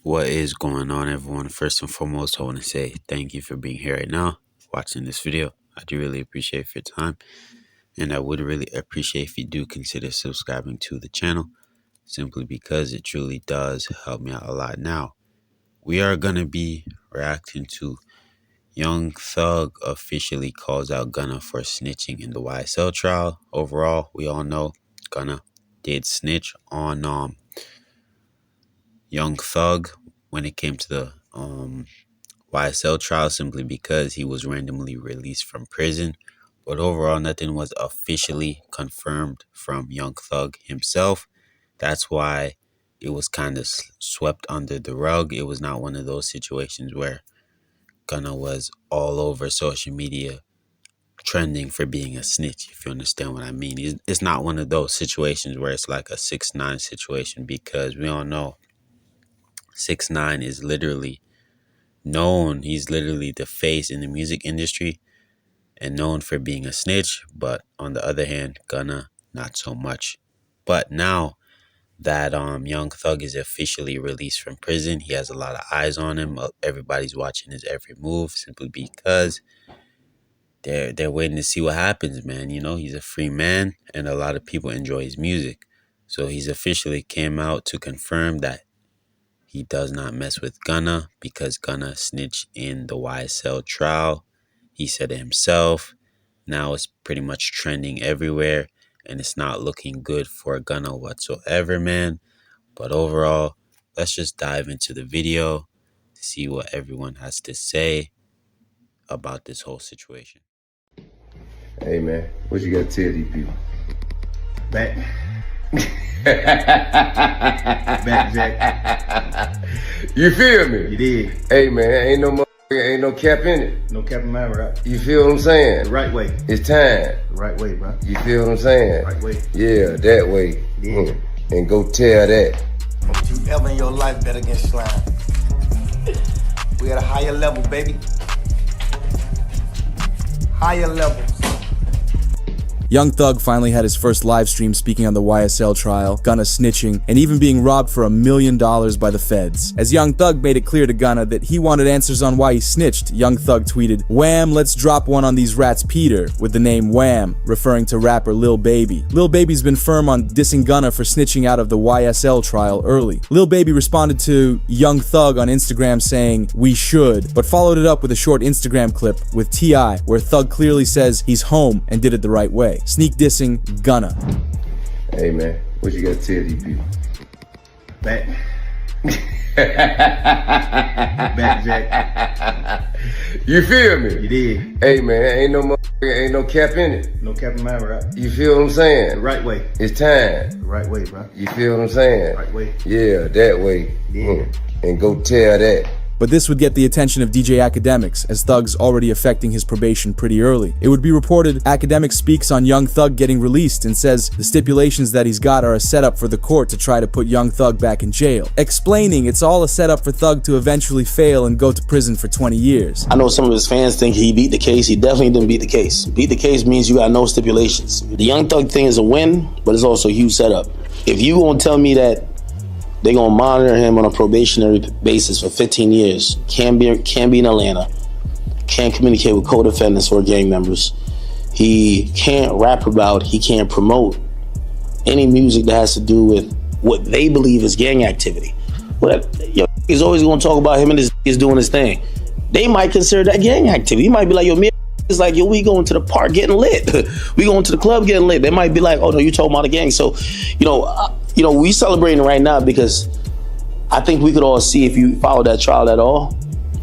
What is going on, everyone? First and foremost, I want to say thank you for being here right now, watching this video. I do really appreciate your time, and I would really appreciate if you do consider subscribing to the channel, simply because it truly does help me out a lot. Now, we are going to be reacting to Young Thug officially calls out Gunna for snitching in the YSL trial. Overall, we all know Gunna did snitch on Young Thug when it came to the YSL trial, simply because he was randomly released from prison. But overall, nothing was officially confirmed from Young Thug himself. That's why it was kind of swept under the rug. It was not one of those situations where Gunna was all over social media trending for being a snitch, if you understand what I mean. It's not one of those situations where it's like a 6ix9ine situation, because we all know 6ix9ine is literally known. He's literally the face in the music industry and known for being a snitch. But on the other hand, Gunna, not so much. But now that Young Thug is officially released from prison, he has a lot of eyes on him. Everybody's watching his every move, simply because they're waiting to see what happens, man. You know, he's a free man, and a lot of people enjoy his music. So he's officially came out to confirm that he does not mess with Gunna, because Gunna snitched in the YSL trial. He said it himself. Now it's pretty much trending everywhere, and it's not looking good for Gunna whatsoever, man. But overall, let's just dive into the video, see what everyone has to say about this whole situation. Hey man, what you gotta tell these people? Back. Back, Jack. You feel me? You did. Hey man, ain't no cap in it. No cap in my right. You feel what I'm saying? The right way. It's time. The right way, bro. You feel what I'm saying? Right way. Yeah, that way. Yeah. And go tell that. Don't you ever in your life bet against slime. We at a higher level, baby. Higher levels. Young Thug finally had his first live stream speaking on the YSL trial, Gunna snitching, and even being robbed for $1 million by the feds. As Young Thug made it clear to Gunna that he wanted answers on why he snitched, Young Thug tweeted, "Wham, let's drop one on these rats Peter," with the name Wham, referring to rapper Lil Baby. Lil Baby's been firm on dissing Gunna for snitching out of the YSL trial early. Lil Baby responded to Young Thug on Instagram saying, "We should," but followed it up with a short Instagram clip with T.I. where Thug clearly says he's home and did it the right way. Sneak dissing Gunna. Hey man, what you gotta tell these people? Back. Back, Jack. You feel me? You did. Hey man, ain't no cap in it. No cap in my right. You feel what I'm saying? The right way. It's time. The right way, bro. You feel what I'm saying? Right way. Yeah, that way. Yeah. And go tell that. But this would get the attention of DJ Academics, as Thug's already affecting his probation pretty early. It would be reported Academics speaks on Young Thug getting released and says the stipulations that he's got are a setup for the court to try to put Young Thug back in jail, explaining it's all a setup for Thug to eventually fail and go to prison for 20 years. I know some of his fans think he beat the case. He definitely didn't beat the case. Beat the case means you got no stipulations. The Young Thug thing is a win, but it's also a huge setup. If you gonna tell me that they're gonna monitor him on a probationary basis for 15 years, can't be in Atlanta, can't communicate with co-defendants or gang members, he can't rap about, he can't promote any music that has to do with what they believe is gang activity. But he's always gonna talk about him and his doing his thing. They might consider that gang activity. He might be like, yo, me is like, yo, we going to the park getting lit. We going to the club getting lit. They might be like, oh no, you talking about a gang. So, we celebrating right now because I think we could all see, if you follow that trial at all,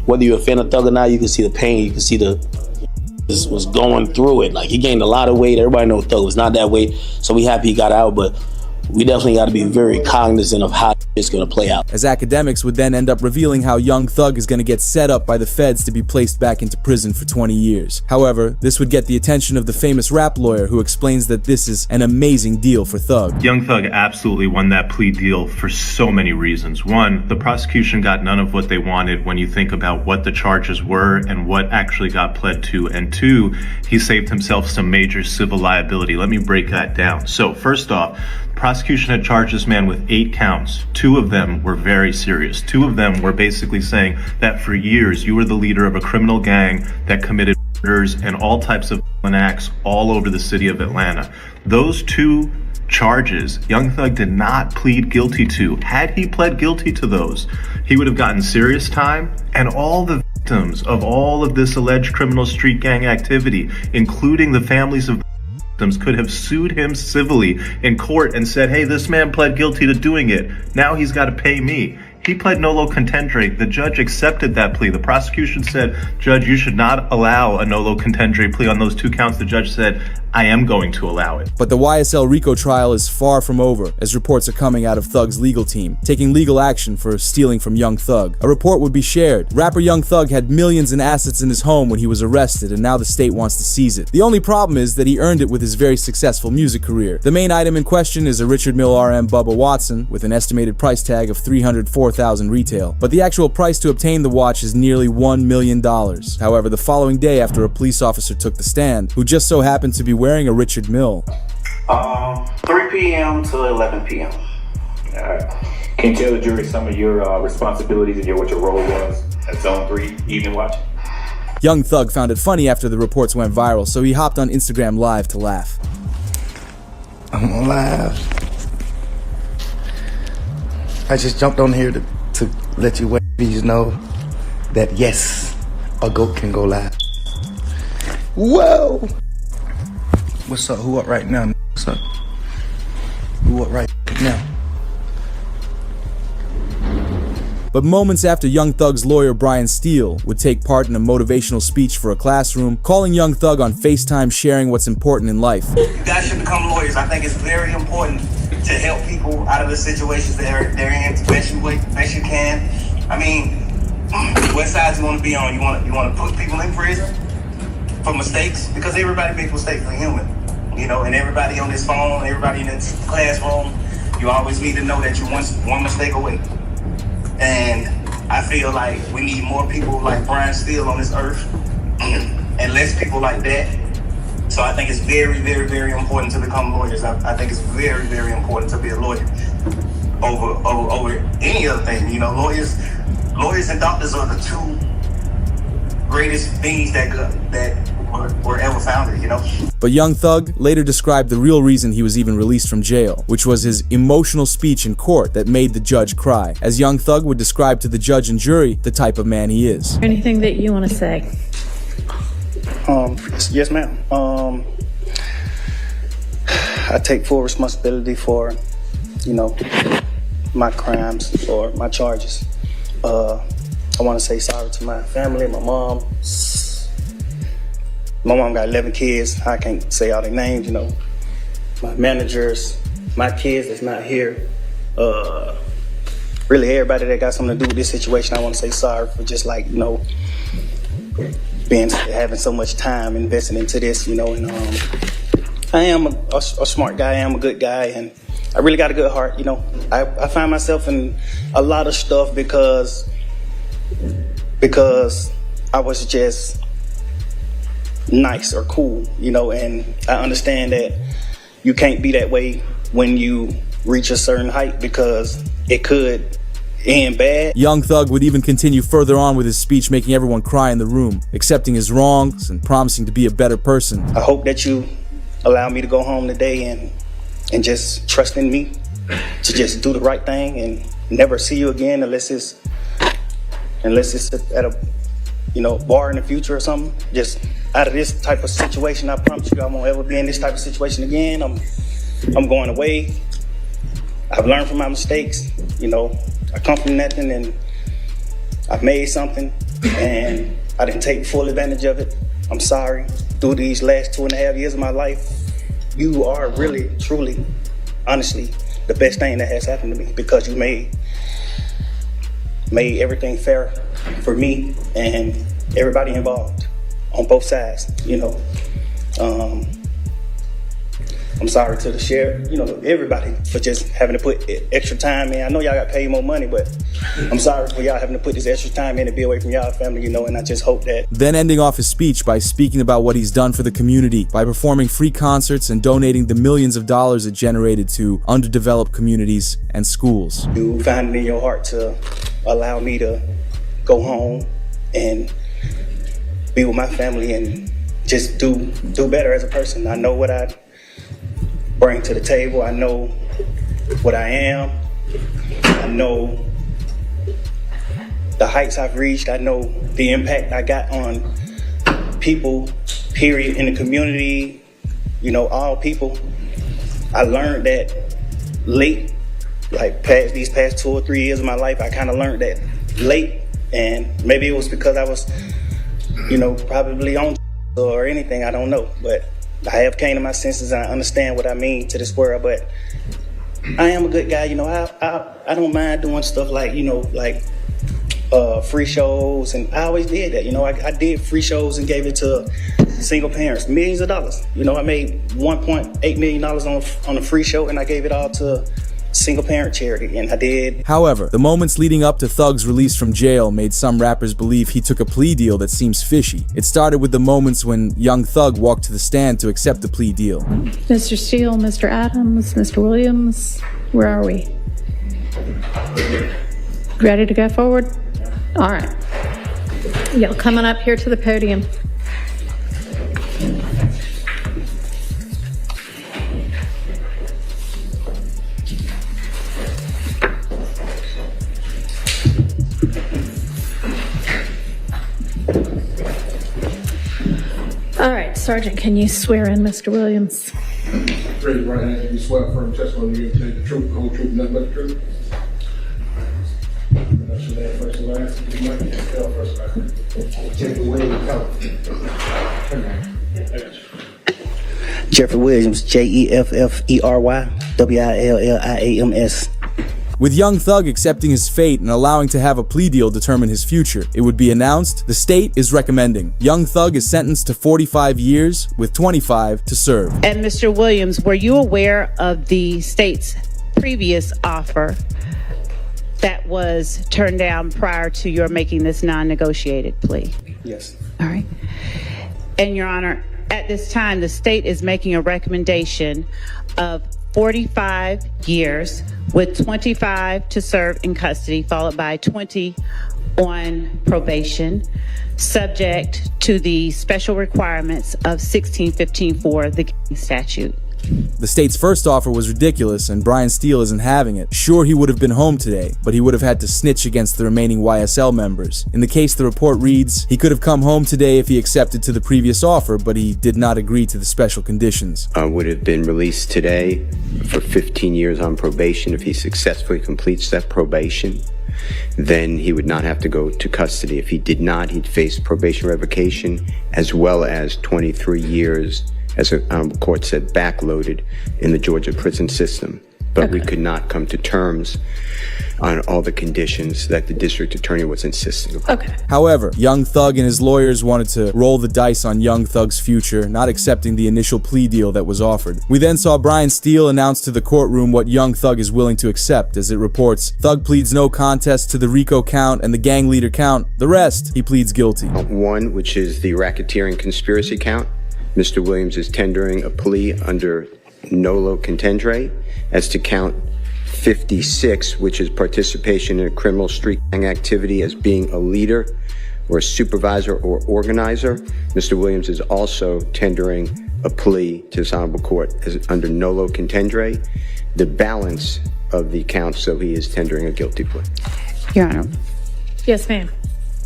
whether you're a fan of Thug or not, you can see the pain, you can see this was going through it. Like, he gained a lot of weight. Everybody knows Thug was not that weight, so we happy he got out, but we definitely got to be very cognizant of how it's going to play out. As Academics would then end up revealing how Young Thug is going to get set up by the feds to be placed back into prison for 20 years. However, this would get the attention of the famous rap lawyer, who explains that this is an amazing deal for Thug. Young Thug absolutely won that plea deal for so many reasons. One, the prosecution got none of what they wanted when you think about what the charges were and what actually got pled to. And two, he saved himself some major civil liability. Let me break that down. So first off, Prosecution had charged this man with 8 counts. 2 of them were very serious. 2 of them were basically saying that for years you were the leader of a criminal gang that committed murders and all types of acts all over the city of Atlanta. Those 2 charges Young Thug did not plead guilty to. Had he pled guilty to those, he would have gotten serious time, and all the victims of all of this alleged criminal street gang activity, including the families of victims, could have sued him civilly in court and said, hey, this man pled guilty to doing it. Now he's got to pay me. He pled nolo contendere. The judge accepted that plea. The prosecution said, Judge, you should not allow a nolo contendere plea on those 2 counts. The judge said, I am going to allow it. But the YSL RICO trial is far from over, as reports are coming out of Thug's legal team, taking legal action for stealing from Young Thug. A report would be shared. Rapper Young Thug had millions in assets in his home when he was arrested, and now the state wants to seize it. The only problem is that he earned it with his very successful music career. The main item in question is a Richard Mille RM Bubba Watson, with an estimated price tag of $304,000 retail. But the actual price to obtain the watch is nearly $1 million. However, the following day, after a police officer took the stand, who just so happened to be wearing a Richard Mille. 3 p.m. to 11 p.m. All right. Can you tell the jury some of your responsibilities and what your role was at Zone 3 Evening Watch? Young Thug found it funny after the reports went viral, so he hopped on Instagram Live to laugh. I'm on live. I just jumped on here to let you ladies know that yes, a goat can go live. Whoa! What's up? Who up right now? What's up? Who up right now? But moments after Young Thug's lawyer Brian Steele would take part in a motivational speech for a classroom, calling Young Thug on FaceTime sharing what's important in life. You guys should become lawyers. I think it's very important to help people out of the situations they're in the best you can. I mean, what side do you want to be on? You want to put people in prison for mistakes? Because everybody makes mistakes. We're human, you know. And everybody on this phone, everybody in this classroom, you always need to know that you're one mistake away. And I feel like we need more people like Brian Steele on this earth, and less people like that. So I think it's very, very, very important to become lawyers. I think it's very, very important to be a lawyer over any other thing. You know, lawyers and doctors are the 2 greatest beings that were ever founded, you know. But Young Thug later described the real reason he was even released from jail, which was his emotional speech in court that made the judge cry. As Young Thug would describe to the judge and jury the type of man he is. Anything that you want to say? Yes, ma'am. I take full responsibility for, you know, my crimes or my charges. I want to say sorry to my family, my mom. My mom got 11 kids. I can't say all their names, you know. My managers, my kids that's not here. Really everybody that got something to do with this situation, I want to say sorry for just like, you know, having so much time invested into this, you know. And I am a smart guy. I am a good guy, and I really got a good heart, you know. I find myself in a lot of stuff because I was just nice or cool, you know, and I understand that you can't be that way when you reach a certain height because it could end bad. Young Thug would even continue further on with his speech, making everyone cry in the room, accepting his wrongs and promising to be a better person. I hope that you allow me to go home today and just trust in me to just do the right thing and never see you again unless it's at a, you know, bar in the future or something. Just out of this type of situation, I promise you I won't ever be in this type of situation again. I'm going away. I've learned from my mistakes. You know, I come from nothing and I've made something and I didn't take full advantage of it. I'm sorry. Through these last 2.5 years of my life, you are really, truly, honestly, the best thing that has happened to me because you made everything fair for me and everybody involved on both sides, you know. I'm sorry to the sheriff, everybody for just having to put extra time in. I know y'all got paid more money, but I'm sorry for y'all having to put this extra time in to be away from y'all family, and I just hope that. Then ending off his speech by speaking about what he's done for the community by performing free concerts and donating the millions of dollars it generated to underdeveloped communities and schools. You find it in your heart to allow me to go home and be with my family and just do better as a person. I know what I bring to the table. I know what I am. I know the heights I've reached. I know the impact I got on people, period, in the community, all people. I learned that late, like these past 2 or 3 years of my life, I kind of learned that late, and maybe it was because I was, probably on or anything, I don't know, but I have came to my senses and I understand what I mean to this world. But I am a good guy, I don't mind doing stuff like, free shows, and I always did that. I did free shows and gave it to single parents, millions of dollars. I made $1.8 million on a free show, and I gave it all to single parent charity, and I did. However, the moments leading up to Thug's release from jail made some rappers believe he took a plea deal that seems fishy. It started with the moments when Young Thug walked to the stand to accept the plea deal. Mr. Steele, Mr. Adams, Mr. Williams, where are we? Ready to go forward? All right. Y'all coming up here to the podium. All right, Sergeant, can you swear in Mr. Williams? Raise your right hand and you swear firm testimony you tell the truth, the whole truth, and nothing but the truth. That's your name, first and last. You might tell first and last. Jeffrey Williams. Jeffrey Williams, Jeffrey Williams. With Young Thug accepting his fate and allowing to have a plea deal determine his future, it would be announced the state is recommending Young Thug is sentenced to 45 years with 25 to serve. And Mr. Williams, were you aware of the state's previous offer that was turned down prior to your making this non-negotiated plea? Yes. All right. And Your Honor, at this time, the state is making a recommendation of 45 years with 25 to serve in custody, followed by 20 on probation, subject to the special requirements of 1615 the gang statute. The state's first offer was ridiculous, and Brian Steele isn't having it. Sure, he would have been home today, but he would have had to snitch against the remaining YSL members. In the case the report reads, he could have come home today if he accepted to the previous offer, but he did not agree to the special conditions. Would have been released today for 15 years on probation. If he successfully completes that probation, then he would not have to go to custody. If he did not, he'd face probation revocation as well as 23 years, as a court said, backloaded in the Georgia prison system. But we could not come to terms on all the conditions that the district attorney was insisting upon. However, Young Thug and his lawyers wanted to roll the dice on Young Thug's future, not accepting the initial plea deal that was offered. We then saw Brian Steele announce to the courtroom what Young Thug is willing to accept. As it reports, Thug pleads no contest to the RICO count and the gang leader count. The rest, he pleads guilty. One, which is the racketeering conspiracy count. Mr. Williams is tendering a plea under nolo contendere as to count 56, which is participation in a criminal street gang activity as being a leader or a supervisor or organizer. Mr. Williams is also tendering a plea to this honorable court as under nolo contendere. The balance of the counts, so he is tendering a guilty plea. Your Honor. Yes, ma'am.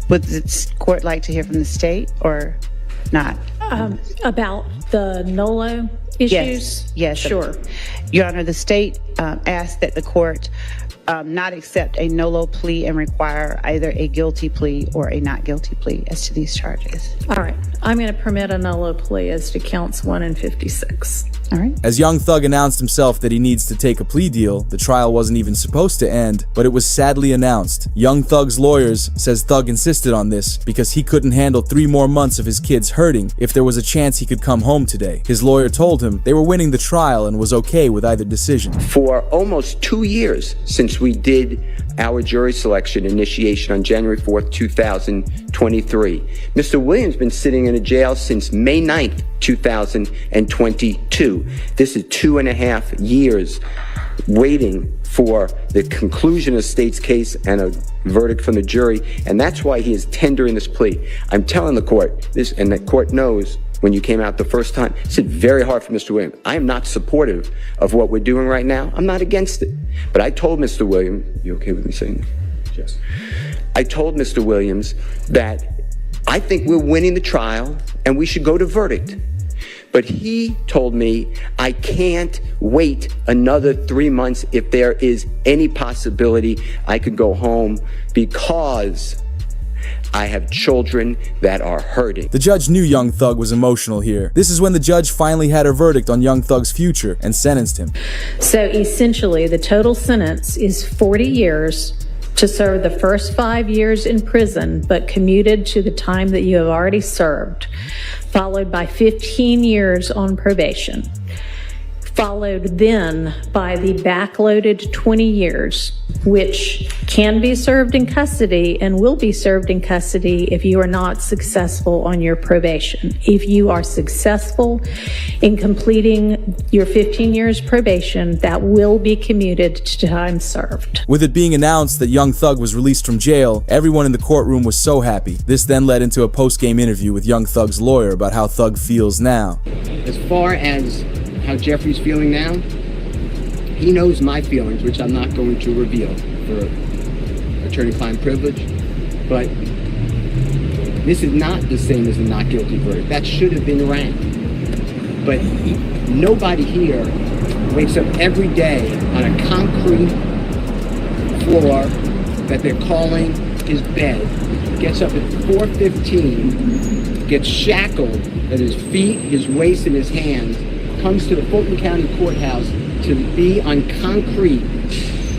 Would the court like to hear from the state or not? About the NOLO issues? Yes. Sure. Your Honor, the state asked that the court not accept a no-lo plea and require either a guilty plea or a not guilty plea as to these charges. All right, I'm going to permit a no-lo plea as to counts 1 and 56. All right. As Young Thug announced himself that he needs to take a plea deal, the trial wasn't even supposed to end, but it was sadly announced. Young Thug's lawyers says Thug insisted on this because he couldn't handle 3 more months of his kids hurting if there was a chance he could come home today. His lawyer told him they were winning the trial and was okay with either decision. For almost 2 years since we did our jury selection initiation on January 4th, 2023, Mr. Williams been sitting in a jail since May 9th, 2022. This is 2.5 years waiting for the conclusion of the state's case and a verdict from the jury, and that's why he is tendering this plea. I'm telling the court this, and the court knows when you came out the first time, it's very hard for Mr. Williams. I am not supportive of what we're doing right now. I'm not against it. But I told Mr. Williams, you okay with me saying that? Yes. I told Mr. Williams that I think we're winning the trial and we should go to verdict. But he told me I can't wait another 3 months if there is any possibility I could go home because I have children that are hurting. The judge knew Young Thug was emotional here. This is when the judge finally had a verdict on Young Thug's future and sentenced him. So essentially, the total sentence is 40 years to serve the first 5 years in prison, but commuted to the time that you have already served, followed by 15 years on probation, followed then by the backloaded 20 years, which can be served in custody and will be served in custody if you are not successful on your probation. If you are successful in completing your 15 years probation, that will be commuted to time served. With it being announced that Young Thug was released from jail, everyone in the courtroom was so happy. This then led into a post-game interview with Young Thug's lawyer about how Thug feels now. As far as how Jeffrey's feeling now, he knows my feelings, which I'm not going to reveal for attorney-client privilege, but this is not the same as a not guilty verdict. That should have been ran. But nobody here wakes up every day on a concrete floor that they're calling his bed, gets up at 4:15, gets shackled at his feet, his waist, and his hands, comes to the Fulton County Courthouse to be on concrete,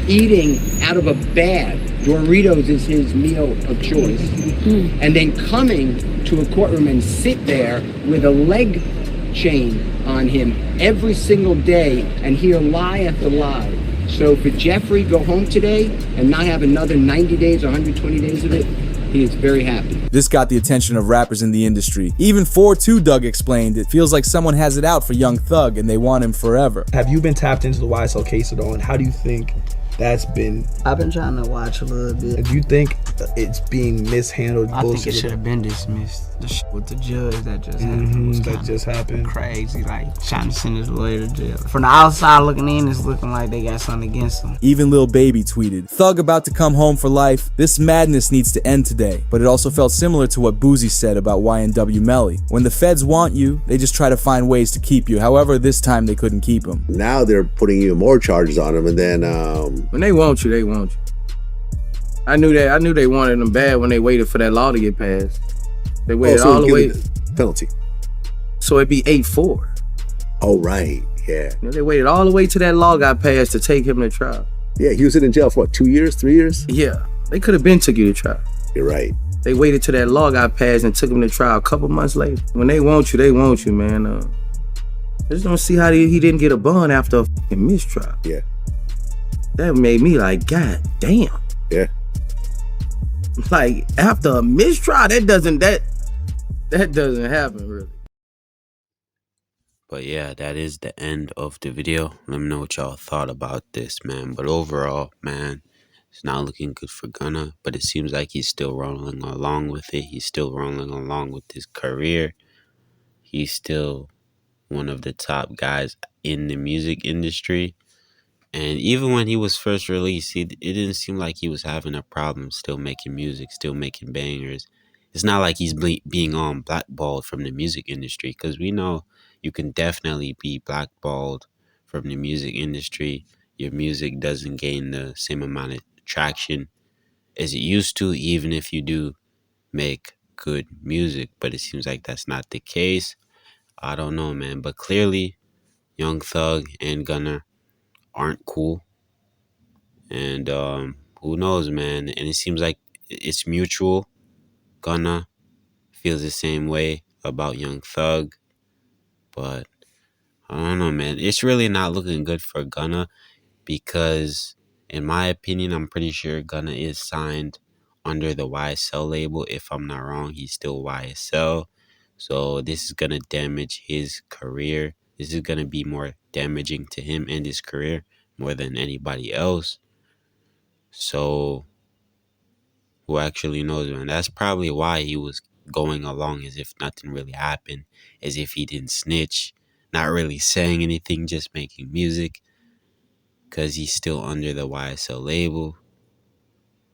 eating out of a bag. Doritos is his meal of choice. And then coming to a courtroom and sit there with a leg chain on him every single day and hear lie after lie. So for Jeffrey go home today and not have another 90 days or 120 days of it, he is very happy. This got the attention of rappers in the industry. Even 4-2 Doug explained it feels like someone has it out for Young Thug and they want him forever. Have you been tapped into the YSL case at all, and how do you think that's been? I've been trying to watch a little bit. Do you think it's being mishandled? I think it should have been dismissed. The shit with the judge that just happened was that just happened. Crazy, like trying to send his lawyer to jail. From the outside looking in, it's looking like they got something against him. Even Lil Baby tweeted, "Thug about to come home for life. This madness needs to end today." But it also felt similar to what Boozy said about YNW Melly. When the feds want you, they just try to find ways to keep you. However, this time they couldn't keep him. Now they're putting even more charges on him, and then when they want you, they want you. I knew they wanted him bad when they waited for that law to get passed. They waited all the way. Penalty. So it'd be 8-4. Oh, right. Yeah. You know, they waited all the way till that law got passed to take him to trial. Yeah, he was in jail for what, 2 years, 3 years? Yeah. They could have been took you to trial. You're right. They waited till that law got passed and took him to trial a couple months later. When they want you, man. I just don't see how he didn't get a bond after a fucking mistrial. Yeah. That made me like, God damn. Yeah. Like, after a mistrial, that doesn't happen, really. But yeah, that is the end of the video. Let me know what y'all thought about this, man. But overall, man, it's not looking good for Gunna. But it seems like he's still rolling along with it. He's still rolling along with his career. He's still one of the top guys in the music industry. And even when he was first released, it didn't seem like he was having a problem still making music, still making bangers. It's not like he's being blackballed from the music industry, because we know you can definitely be blackballed from the music industry. your music doesn't gain the same amount of traction as it used to, even if you do make good music. But it seems like that's not the case. I don't know, man. But clearly, Young Thug and Gunna aren't cool. And who knows, man? And it seems like it's mutual. Gunna feels the same way about Young Thug. But I don't know, man. It's really not looking good for Gunna because, in my opinion, I'm pretty sure Gunna is signed under the YSL label. If I'm not wrong, he's still YSL. So this is going to damage his career. This is going to be more damaging to him and his career more than anybody else. So who actually knows, man? That's probably why he was going along as if nothing really happened, as if he didn't snitch, not really saying anything, just making music, because he's still under the YSL label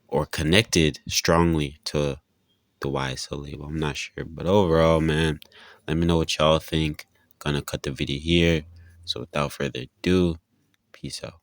or connected strongly to the YSL label. I'm not sure. But overall, man, let me know what y'all think. Gonna cut the video here. So without further ado, peace out.